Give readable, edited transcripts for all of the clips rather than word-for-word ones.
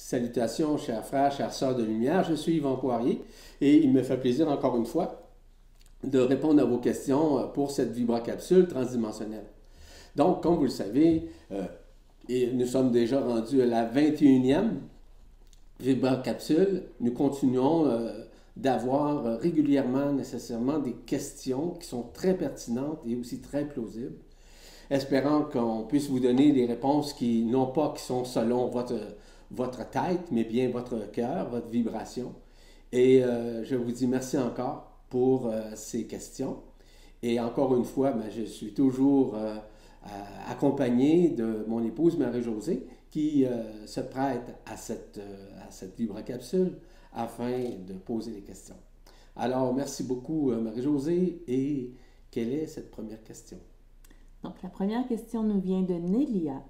Salutations, chers frères, chères sœurs de lumière, je suis Yvan Poirier et il me fait plaisir encore une fois de répondre à vos questions pour cette vibracapsule transdimensionnelle. Donc, comme vous le savez, et nous sommes déjà rendus à la 21e vibracapsule. Nous continuons d'avoir régulièrement, nécessairement, des questions qui sont très pertinentes et aussi très plausibles, espérant qu'on puisse vous donner des réponses qui, non pas qui sont selon votre tête, mais bien votre cœur, votre vibration. Et je vous dis merci encore pour ces questions. Et encore une fois, je suis toujours accompagné de mon épouse Marie-Josée qui se prête à cette vibracapsule afin de poser des questions. Alors, merci beaucoup Marie-Josée. Et quelle est cette première question? Donc, la première question nous vient de Nélia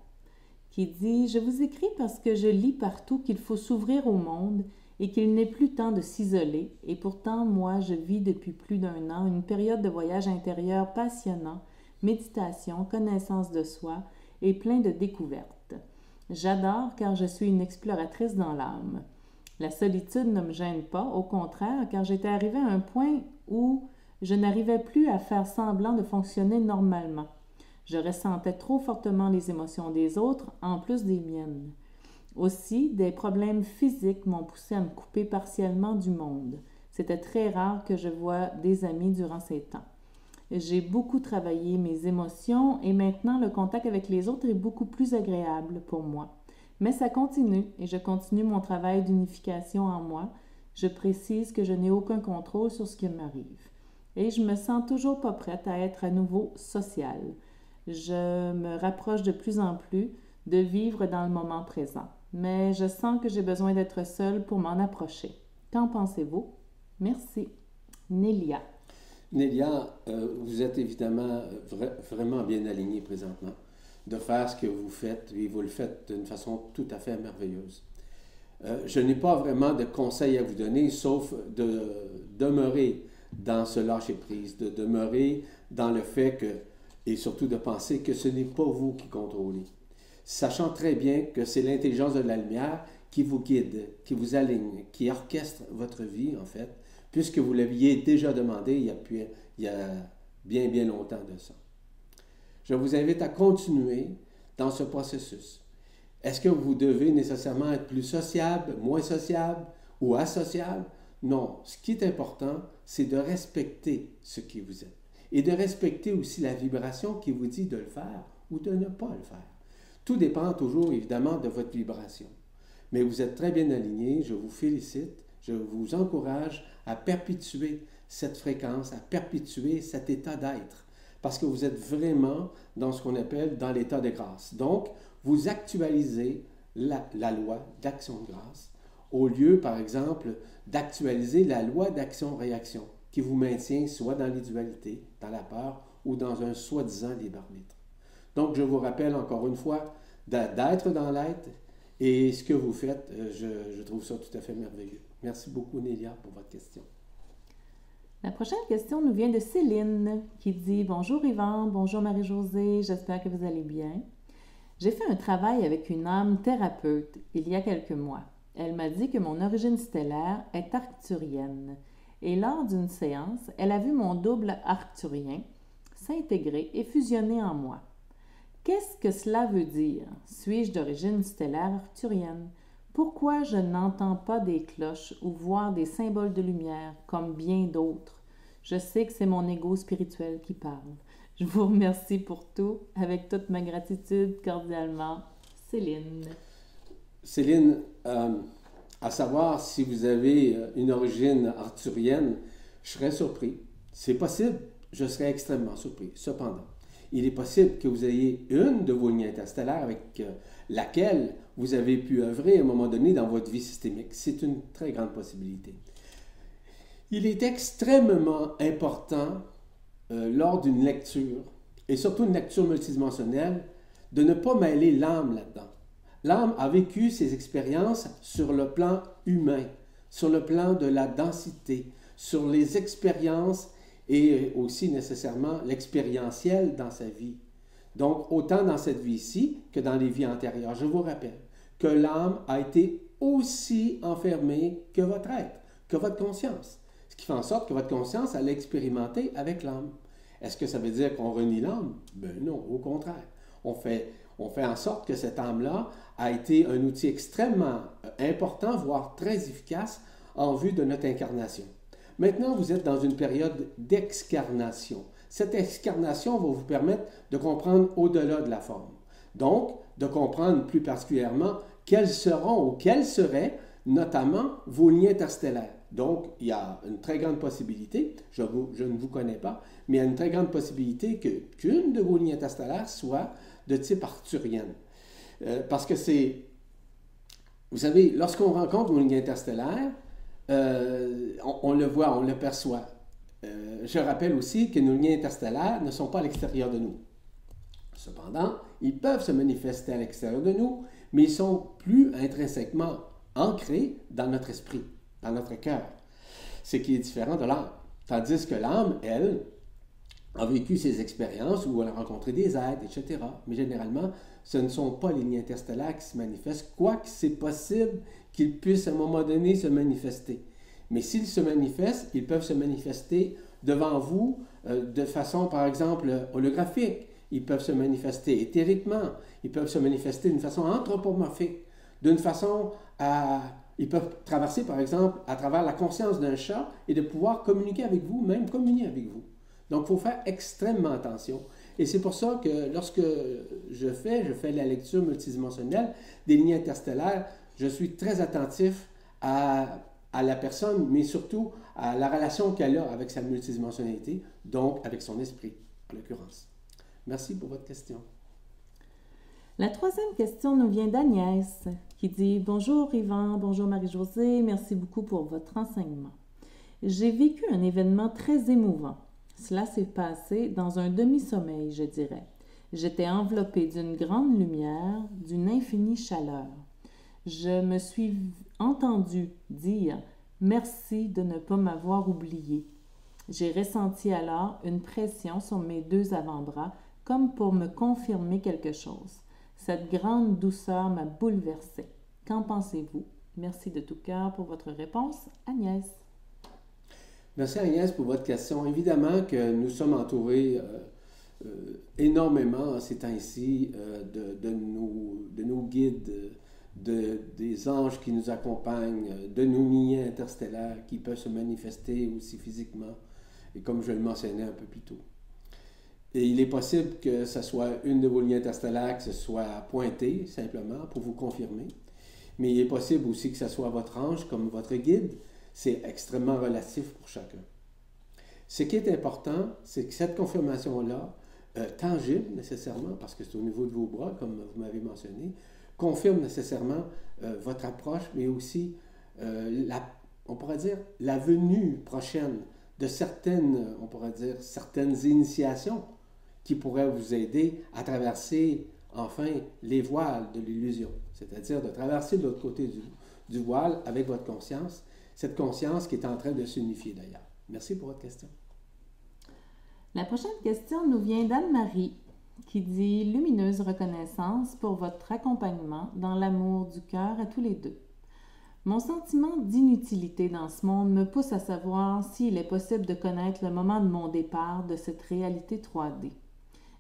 qui dit « Je vous écris parce que je lis partout qu'il faut s'ouvrir au monde et qu'il n'est plus temps de s'isoler. Et pourtant, moi, je vis depuis plus d'1 an une période de voyage intérieur passionnant, méditation, connaissance de soi et plein de découvertes. J'adore car je suis une exploratrice dans l'âme. La solitude ne me gêne pas, au contraire, car j'étais arrivée à un point où je n'arrivais plus à faire semblant de fonctionner normalement. Je ressentais trop fortement les émotions des autres, en plus des miennes. Aussi, des problèmes physiques m'ont poussé à me couper partiellement du monde. C'était très rare que je voie des amis durant ces temps. J'ai beaucoup travaillé mes émotions et maintenant le contact avec les autres est beaucoup plus agréable pour moi. Mais ça continue et je continue mon travail d'unification en moi. Je précise que je n'ai aucun contrôle sur ce qui m'arrive. Et je me sens toujours pas prête à être à nouveau sociale. Je me rapproche de plus en plus de vivre dans le moment présent. Mais je sens que j'ai besoin d'être seule pour m'en approcher. Qu'en pensez-vous? Merci. Nélia. Nélia, vous êtes évidemment vraiment bien alignée présentement de faire ce que vous faites, et vous le faites d'une façon tout à fait merveilleuse. Je n'ai pas vraiment de conseils à vous donner, sauf de demeurer dans ce lâcher-prise, de demeurer dans le fait que, et surtout de penser que ce n'est pas vous qui contrôlez. Sachant très bien que c'est l'intelligence de la lumière qui vous guide, qui vous aligne, qui orchestre votre vie, en fait, puisque vous l'aviez déjà demandé il y a bien longtemps de ça. Je vous invite à continuer dans ce processus. Est-ce que vous devez nécessairement être plus sociable, moins sociable ou associable? Non. Ce qui est important, c'est de respecter ce qui vous êtes et de respecter aussi la vibration qui vous dit de le faire ou de ne pas le faire. Tout dépend toujours, évidemment, de votre vibration. Mais vous êtes très bien aligné, je vous félicite, je vous encourage à perpétuer cette fréquence, à perpétuer cet état d'être, parce que vous êtes vraiment dans ce qu'on appelle dans l'état de grâce. Donc, vous actualisez la loi d'action de grâce, au lieu, par exemple, d'actualiser la loi d'action-réaction, qui vous maintient soit dans les dualités, dans la peur, ou dans un soi-disant libre arbitre. Donc, je vous rappelle encore une fois d'être dans l'être, et ce que vous faites, je trouve ça tout à fait merveilleux. Merci beaucoup, Nélia, pour votre question. La prochaine question nous vient de Céline qui dit « Bonjour Yvan, bonjour Marie-Josée, j'espère que vous allez bien. J'ai fait un travail avec une âme thérapeute il y a quelques mois. Elle m'a dit que mon origine stellaire est arcturienne et lors d'une séance, elle a vu mon double arcturien s'intégrer et fusionner en moi. Qu'est-ce que cela veut dire? Suis-je d'origine stellaire arcturienne? Pourquoi je n'entends pas des cloches ou voir des symboles de lumière comme bien d'autres? Je sais que c'est mon ego spirituel qui parle. Je vous remercie pour tout. Avec toute ma gratitude, cordialement, Céline. Céline, à savoir si vous avez une origine arcturienne, je serais surpris. C'est possible, je serais extrêmement surpris. Cependant, il est possible que vous ayez une de vos lignes interstellaires avec laquelle vous avez pu œuvrer à un moment donné dans votre vie systémique. C'est une très grande possibilité. Il est extrêmement important, lors d'une lecture, et surtout une lecture multidimensionnelle, de ne pas mêler l'âme là-dedans. L'âme a vécu ses expériences sur le plan humain, sur le plan de la densité, sur les expériences et aussi nécessairement l'expérientiel dans sa vie. Donc, autant dans cette vie-ci que dans les vies antérieures. Je vous rappelle que l'âme a été aussi enfermée que votre être, que votre conscience. Ce qui fait en sorte que votre conscience, elle a expérimenté avec l'âme. Est-ce que ça veut dire qu'on renie l'âme? Ben non, au contraire. On fait en sorte que cette âme-là a été un outil extrêmement important, voire très efficace, en vue de notre incarnation. Maintenant, vous êtes dans une période d'excarnation. Cette excarnation va vous permettre de comprendre au-delà de la forme. Donc, de comprendre plus particulièrement quels seront ou quels seraient notamment vos liens interstellaires. Donc, il y a une très grande possibilité, je ne vous connais pas, mais il y a une très grande possibilité qu'une de vos lignes interstellaires soit de type arthurienne. Parce que vous savez, lorsqu'on rencontre vos lignes interstellaires, on le voit, on le perçoit. Je rappelle aussi que nos liens interstellaires ne sont pas à l'extérieur de nous. Cependant, ils peuvent se manifester à l'extérieur de nous, mais ils sont plus intrinsèquement ancrés dans notre esprit, dans notre cœur. Ce qui est différent de l'âme. Tandis que l'âme, elle, a vécu ses expériences où elle a rencontré des êtres, etc. Mais généralement, ce ne sont pas les lignes interstellaires qui se manifestent, quoique c'est possible qu'ils puissent à un moment donné se manifester. Mais s'ils se manifestent, ils peuvent se manifester devant vous de façon, par exemple, holographique. Ils peuvent se manifester éthériquement. Ils peuvent se manifester d'une façon anthropomorphique. D'une façon à... Ils peuvent traverser, par exemple, à travers la conscience d'un chat et de pouvoir communiquer avec vous, même communier avec vous. Donc, il faut faire extrêmement attention. Et c'est pour ça que lorsque je fais la lecture multidimensionnelle des lignes interstellaires, je suis très attentif à la personne, mais surtout à la relation qu'elle a avec sa multidimensionnalité, donc avec son esprit, en l'occurrence. Merci pour votre question. La troisième question nous vient d'Agnès, qui dit « Bonjour Yvan, bonjour Marie-Josée, merci beaucoup pour votre enseignement. J'ai vécu un événement très émouvant. Cela s'est passé dans un demi-sommeil, je dirais. J'étais enveloppée d'une grande lumière, d'une infinie chaleur. Je me suis entendue dire « Merci de ne pas m'avoir oublié ». J'ai ressenti alors une pression sur mes deux avant-bras, comme pour me confirmer quelque chose. Cette grande douceur m'a bouleversée. Qu'en pensez-vous? Merci de tout cœur pour votre réponse, Agnès. Merci Agnès pour votre question. Évidemment que nous sommes entourés énormément ces temps-ci de nos guides, des anges qui nous accompagnent, de nos lignes interstellaires qui peuvent se manifester aussi physiquement, et comme je le mentionnais un peu plus tôt. Et il est possible que ce soit une de vos lignes interstellaires qui se soit pointée simplement pour vous confirmer, mais il est possible aussi que ce soit votre ange comme votre guide. C'est extrêmement relatif pour chacun. Ce qui est important, c'est que cette confirmation-là, tangible nécessairement, parce que c'est au niveau de vos bras, comme vous m'avez mentionné, confirme nécessairement votre approche, mais aussi, on pourrait dire, la venue prochaine de certaines, on pourrait dire, certaines initiations qui pourraient vous aider à traverser, enfin, les voiles de l'illusion, c'est-à-dire de traverser de l'autre côté du voile avec votre conscience, cette conscience qui est en train de s'unifier d'ailleurs. Merci pour votre question. La prochaine question nous vient d'Anne-Marie, qui dit « Lumineuse reconnaissance pour votre accompagnement dans l'amour du cœur à tous les deux. Mon sentiment d'inutilité dans ce monde me pousse à savoir s'il est possible de connaître le moment de mon départ de cette réalité 3D.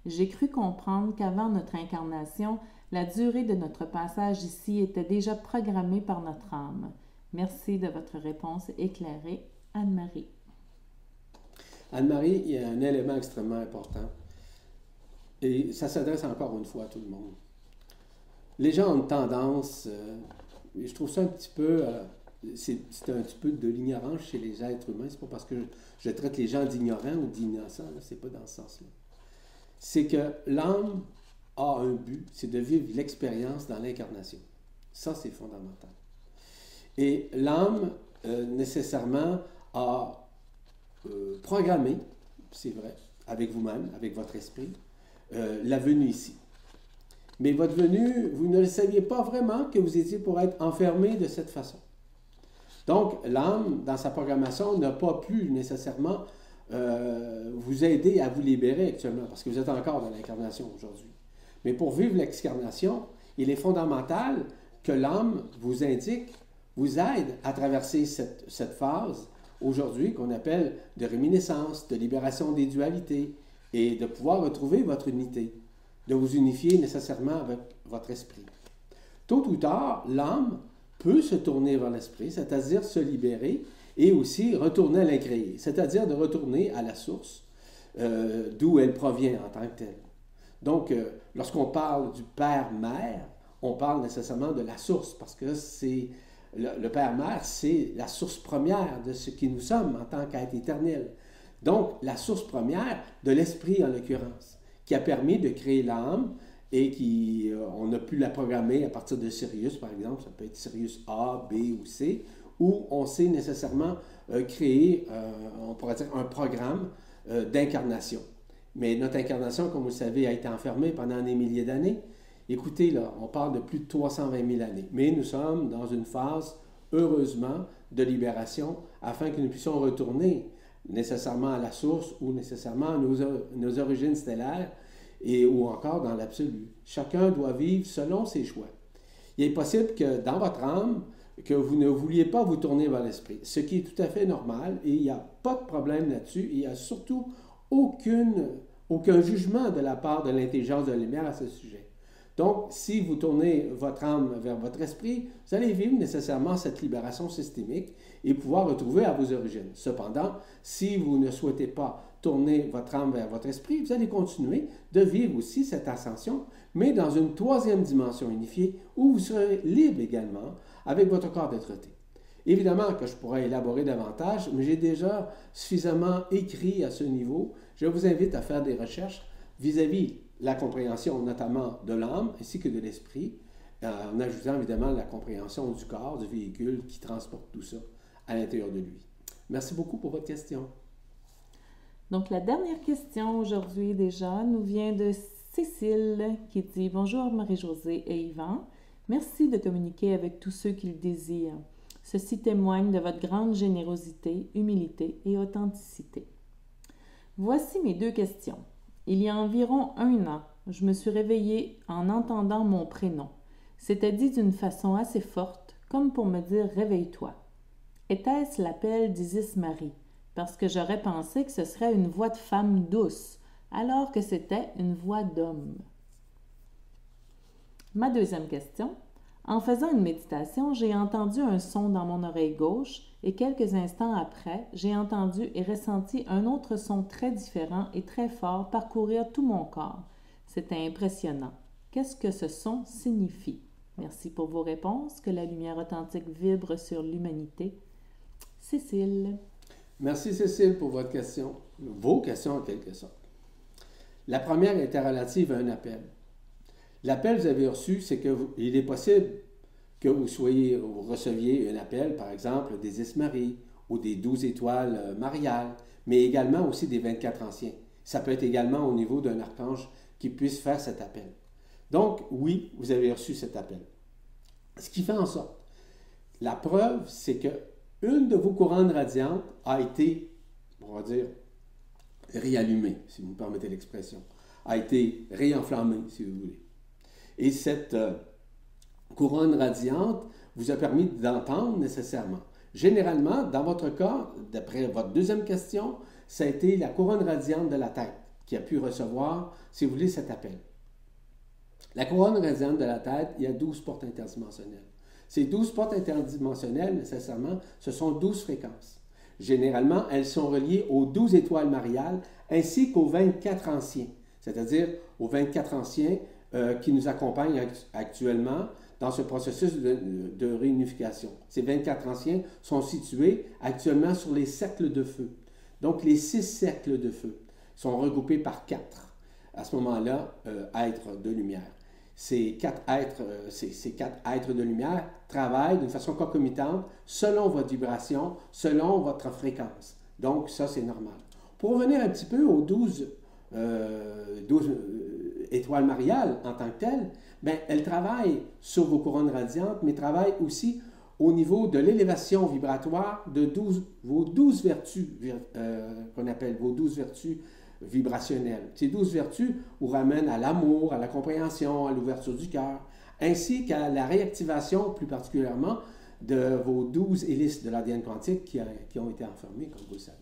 J'ai cru comprendre qu'avant notre incarnation, la durée de notre passage ici était déjà programmée par notre âme. Merci de votre réponse éclairée, Anne-Marie. Anne-Marie, il y a un élément extrêmement important. Et ça s'adresse encore une fois à tout le monde. Les gens ont une tendance, je trouve ça un petit peu, c'est un petit peu de l'ignorance chez les êtres humains. C'est pas parce que je traite les gens d'ignorants ou d'innocents, c'est pas dans ce sens-là. C'est que l'âme a un but, c'est de vivre l'expérience dans l'incarnation. Ça, c'est fondamental. Et l'âme, nécessairement, a programmé, c'est vrai, avec vous-même, avec votre esprit, la venue ici. Mais votre venue, vous ne le saviez pas vraiment que vous étiez pour être enfermé de cette façon. Donc, l'âme, dans sa programmation, n'a pas pu nécessairement vous aider à vous libérer actuellement, parce que vous êtes encore dans l'incarnation aujourd'hui. Mais pour vivre l'excarnation, il est fondamental que l'âme vous indique, vous aide à traverser cette phase aujourd'hui qu'on appelle de réminiscence, de libération des dualités et de pouvoir retrouver votre unité, de vous unifier nécessairement avec votre esprit. Tôt ou tard, l'âme peut se tourner vers l'esprit, c'est-à-dire se libérer et aussi retourner à l'incréé, c'est-à-dire de retourner à la source d'où elle provient en tant que telle. Donc, lorsqu'on parle du Père-Mère, on parle nécessairement de la source, parce que c'est le Père-Mère, c'est la source première de ce qui nous sommes en tant qu'être éternel. Donc, la source première de l'esprit, en l'occurrence, qui a permis de créer l'âme et on a pu la programmer à partir de Sirius, par exemple, ça peut être Sirius A, B ou C, où on sait nécessairement créer, on pourrait dire, un programme d'incarnation. Mais notre incarnation, comme vous le savez, a été enfermée pendant des milliers d'années. Écoutez, là, on parle de plus de 320 000 années. Mais nous sommes dans une phase, heureusement, de libération afin que nous puissions retourner nécessairement à la source ou nécessairement à nos origines stellaires ou encore dans l'absolu. Chacun doit vivre selon ses choix. Il est possible que dans votre âme, que vous ne vouliez pas vous tourner vers l'esprit, ce qui est tout à fait normal et il n'y a pas de problème là-dessus. Il n'y a surtout aucun jugement de la part de l'intelligence de la lumière à ce sujet. Donc, si vous tournez votre âme vers votre esprit, vous allez vivre nécessairement cette libération systémique et pouvoir retrouver à vos origines. Cependant, si vous ne souhaitez pas tourner votre âme vers votre esprit, vous allez continuer de vivre aussi cette ascension, mais dans une troisième dimension unifiée où vous serez libre également avec votre corps d'être-té. Évidemment que je pourrais élaborer davantage, mais j'ai déjà suffisamment écrit à ce niveau. Je vous invite à faire des recherches vis-à-vis la compréhension notamment de l'âme ainsi que de l'esprit, en ajoutant évidemment la compréhension du corps, du véhicule qui transporte tout ça à l'intérieur de lui. Merci beaucoup pour votre question. Donc, la dernière question aujourd'hui déjà nous vient de Cécile qui dit « Bonjour Marie-Josée et Yvan. Merci de communiquer avec tous ceux qui le désirent. Ceci témoigne de votre grande générosité, humilité et authenticité. Voici mes 2 questions. Il y a environ 1 an, je me suis réveillée en entendant mon prénom. C'était dit d'une façon assez forte, comme pour me dire « Réveille-toi ». Était-ce l'appel d'Isis Marie? Parce que j'aurais pensé que ce serait une voix de femme douce, alors que c'était une voix d'homme. Ma 2e question. En faisant une méditation, j'ai entendu un son dans mon oreille gauche et quelques instants après, j'ai entendu et ressenti un autre son très différent et très fort parcourir tout mon corps. C'était impressionnant. Qu'est-ce que ce son signifie? Merci pour vos réponses. Que la lumière authentique vibre sur l'humanité. Cécile. Merci Cécile pour votre question, vos questions en quelque sorte. La première était relative à un appel. L'appel que vous avez reçu, c'est qu'il est possible que vous receviez un appel, par exemple, des Marie ou des 12 étoiles mariales, mais également aussi des 24 anciens. Ça peut être également au niveau d'un archange qui puisse faire cet appel. Donc, oui, vous avez reçu cet appel. Ce qui fait en sorte, la preuve, c'est que une de vos couronnes radiantes a été, on va dire, réallumée, si vous me permettez l'expression, a été réenflammée, si vous voulez. Et cette couronne radiante vous a permis d'entendre nécessairement. Généralement, dans votre cas, d'après votre 2e question, ça a été la couronne radiante de la tête qui a pu recevoir, si vous voulez, cet appel. La couronne radiante de la tête, il y a 12 portes interdimensionnelles. Ces 12 portes interdimensionnelles, nécessairement, ce sont 12 fréquences. Généralement, elles sont reliées aux 12 étoiles mariales ainsi qu'aux 24 anciens, c'est-à-dire aux 24 anciens qui nous accompagnent actuellement dans ce processus de réunification. Ces 24 anciens sont situés actuellement sur les cercles de feu. Donc, les 6 cercles de feu sont regroupés par 4, à ce moment-là, êtres de lumière. Ces 4 êtres de lumière travaillent d'une façon concomitante selon votre vibration, selon votre fréquence. Donc, ça, c'est normal. Pour revenir un petit peu aux 12 étoiles mariales en tant que telles, bien, elles travaillent sur vos couronnes radiantes, mais travaillent aussi au niveau de l'élévation vibratoire de vos 12 vertus, qu'on appelle vos 12 vertus vibrationnelles. Ces 12 vertus vous ramènent à l'amour, à la compréhension, à l'ouverture du cœur, ainsi qu'à la réactivation, plus particulièrement, de vos 12 hélices de l'ADN quantique qui ont été enfermées, comme vous le savez.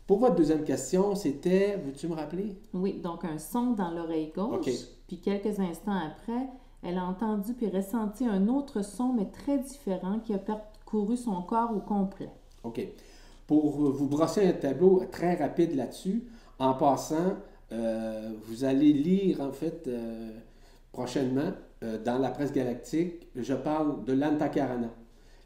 Pour votre deuxième question, c'était, veux-tu me rappeler? Oui, donc un son dans l'oreille gauche, OK. puis quelques instants après, elle a entendu puis ressenti un autre son, mais très différent, qui a parcouru son corps au complet. OK. Pour vous brosser un tableau très rapide là-dessus, en passant, vous allez lire, en fait, prochainement, dans la presse galactique, je parle de l'Antakarana.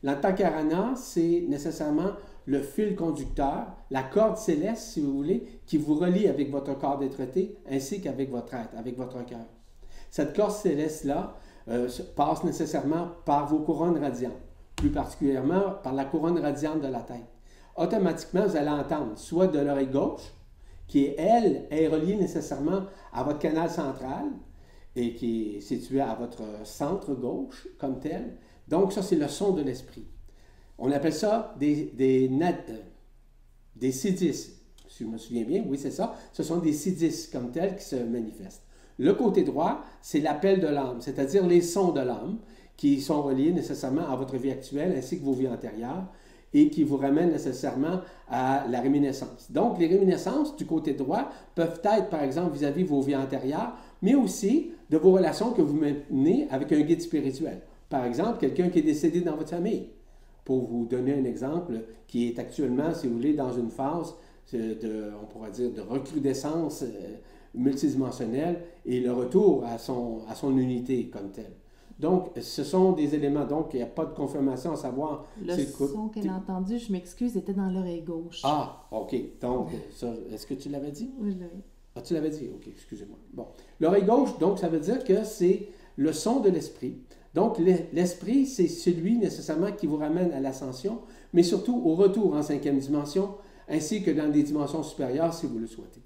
L'Antakarana, c'est nécessairement le fil conducteur, la corde céleste, si vous voulez, qui vous relie avec votre corps d'être-té ainsi qu'avec votre être, avec votre cœur. Cette corde céleste-là passe nécessairement par vos couronnes radiantes, plus particulièrement par la couronne radiante de la tête. Automatiquement, vous allez entendre soit de l'oreille gauche, qui, elle, est reliée nécessairement à votre canal central et qui est situé à votre centre gauche comme tel. Donc, ça, c'est le son de l'esprit. On appelle ça des siddhis. Si je me souviens bien, oui, c'est ça. Ce sont des siddhis comme tels qui se manifestent. Le côté droit, c'est l'appel de l'âme, c'est-à-dire les sons de l'âme qui sont reliés nécessairement à votre vie actuelle ainsi que vos vies antérieures et qui vous ramènent nécessairement à la réminiscence. Donc, les réminiscences du côté droit peuvent être, par exemple, vis-à-vis vos vies antérieures, mais aussi de vos relations que vous menez avec un guide spirituel. Par exemple, quelqu'un qui est décédé dans votre famille. Pour vous donner un exemple, qui est actuellement, si vous voulez, dans une phase on pourrait dire, de recrudescence multidimensionnelle et le retour à son unité comme tel. Donc, ce sont des éléments, donc il n'y a pas de confirmation à savoir... Le son qu'elle a entendu, je m'excuse, était dans l'oreille gauche. Ah, OK. Donc, est-ce que tu l'avais dit? Oui, je l'avais. Ah, tu l'avais dit? OK, excusez-moi. Bon. L'oreille gauche, donc, ça veut dire que c'est le son de l'esprit. Donc, l'esprit, c'est celui nécessairement qui vous ramène à l'ascension, mais surtout au retour en 5e dimension, ainsi que dans des dimensions supérieures si vous le souhaitez.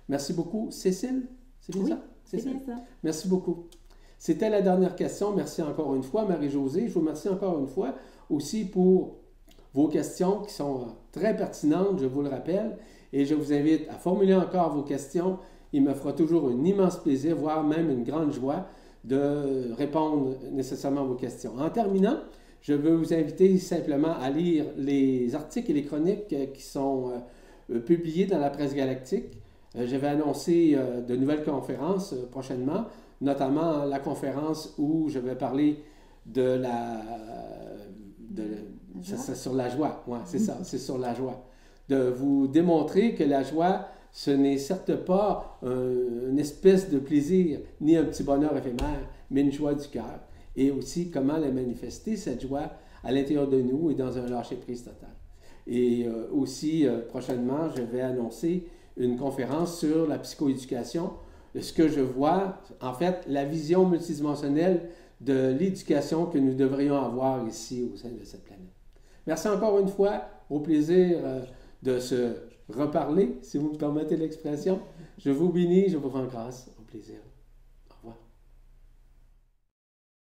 Merci beaucoup. Cécile, c'est bien ça? C'est bien ça. Merci beaucoup. C'était la dernière question. Merci encore une fois, Marie-Josée. Je vous remercie encore une fois aussi pour vos questions qui sont très pertinentes, je vous le rappelle, et je vous invite à formuler encore vos questions. Il me fera toujours un immense plaisir, voire même une grande joie, de répondre nécessairement à vos questions. En terminant, je veux vous inviter simplement à lire les articles et les chroniques qui sont publiés dans la presse galactique. Je vais annoncer de nouvelles conférences prochainement, notamment la conférence où je vais parler c'est sur la joie. Ouais, c'est ça, c'est sur la joie. De vous démontrer que la joie, ce n'est certes pas une espèce de plaisir, ni un petit bonheur éphémère, mais une joie du cœur. Et aussi comment la manifester, cette joie, à l'intérieur de nous et dans un lâcher-prise total. Et aussi, prochainement, je vais annoncer une conférence sur la psychoéducation. Ce que je vois, en fait, la vision multidimensionnelle de l'éducation que nous devrions avoir ici au sein de cette planète. Merci encore une fois. Au plaisir de se reparler, si vous me permettez l'expression. Je vous bénis, je vous rends grâce. Au plaisir.